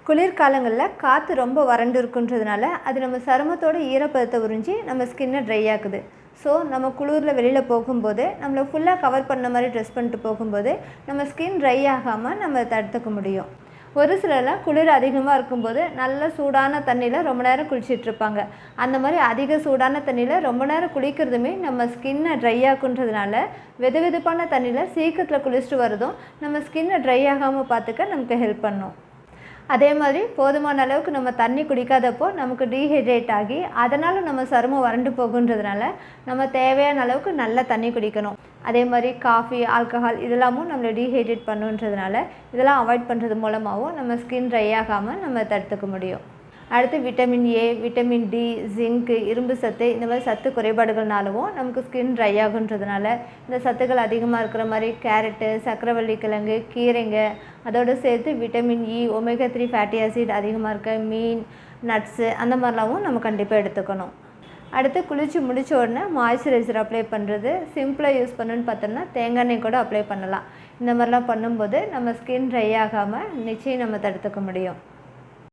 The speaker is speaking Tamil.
குளிர்காலங்களில் காற்று ரொம்ப வறண்டு இருக்குன்றதுனால அது நம்ம சருமத்தோட ஈரப்பதத்தை உறிஞ்சி நம்ம ஸ்கின்னை ட்ரை ஆக்குது. ஸோ நம்ம குளிரில் வெளியில் போகும்போது நம்மளை ஃபுல்லாக கவர் பண்ண மாதிரி ட்ரெஸ் பண்ணிட்டு போகும்போது நம்ம ஸ்கின் ட்ரை ஆகாமல் நம்ம தடுத்துக்க முடியும். ஒரு சிலர்லாம் குளிர் அதிகமாக இருக்கும்போது நல்ல சூடான தண்ணியில் ரொம்ப நேரம் குளிச்சிட்ருப்பாங்க. அந்த மாதிரி அதிக சூடான தண்ணியில் ரொம்ப நேரம் குளிக்கிறதுமே நம்ம ஸ்கின்னை ட்ரை ஆக்குன்றதுனால வெது வெதுப்பான தண்ணியில் சீக்கிரத்தில் குளிச்சுட்டு வரதும் நம்ம ஸ்கின்னை ட்ரை ஆகாமல் பார்த்துக்க நமக்கு ஹெல்ப் பண்ணும். அதே மாதிரி போதுமான அளவுக்கு நம்ம தண்ணி குடிக்காதப்போ நமக்கு டீஹைட்ரேட் ஆகி அதனால் நம்ம சருமம் வறண்டு போகுன்றதுனால நம்ம தேவையான அளவுக்கு நல்லா தண்ணி குடிக்கணும். அதே மாதிரி காஃபி, ஆல்கஹால் இதெல்லாமும் நம்மளை டீஹைட்ரேட் பண்ணுன்றதுனால இதெல்லாம் அவாய்ட் பண்ணுறது மூலமாகவும் நம்ம ஸ்கின் ட்ரை ஆகாமல் நம்ம தடுத்துக்க முடியும். அடுத்து vitamin A, vitamin D, zinc, இரும்பு சத்து இந்த மாதிரி சத்து குறைபாடுகள்னாலும் நமக்கு ஸ்கின் ட்ரை ஆகுன்றதுனால இந்த சத்துக்கள் அதிகமாக இருக்கிற மாதிரி கேரட்டு, சக்கரவள்ளி கிழங்கு, கீரைங்க, அதோடு சேர்த்து vitamin E, omega 3 fatty acid அதிகமாக இருக்க மீன், நட்ஸு அந்த மாதிரிலாமும் நம்ம கண்டிப்பாக எடுத்துக்கணும். அடுத்து குளித்து முடித்த உடனே மாய்ஸ்சரைசர் அப்ளை பண்ணுறது சிம்பிளாக யூஸ் பண்ணணுன்னு பார்த்தோம்னா தேங்காய் எண்ணெய் கூட அப்ளை பண்ணலாம். இந்த மாதிரிலாம் பண்ணும்போது நம்ம ஸ்கின் ட்ரை ஆகாமல் நிச்சயம் நம்ம தடுத்துக்க முடியும்.